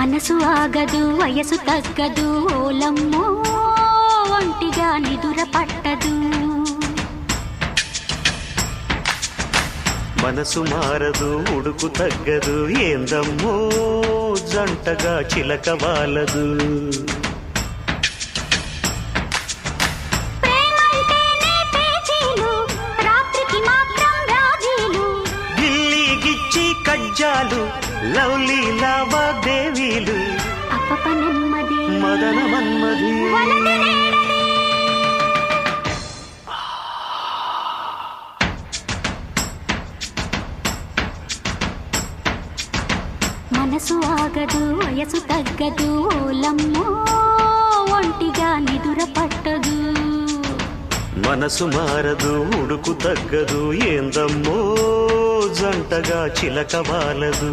మనసు ఆగదు వయసు తగ్గదు ఓలమ్మో ఒంటిగా నిదుర పట్టదు మనసు మారదు ఉడుకు తగ్గదు ఏందమ్మో జంటగా చిలక వాలదు గిల్లి కజ్జాలు లవ్లీ లావాదేవీలు అప్పప నెమ్మది మదన మన్మది మనసు ఆగదు వయసు తగ్గదు ఓలమ్మో ఒంటిగా నిదుర పట్టదు మనసు మారదు ఉడుకు తగ్గదు ఏందమ్మో జంటగా చిలక వాలదు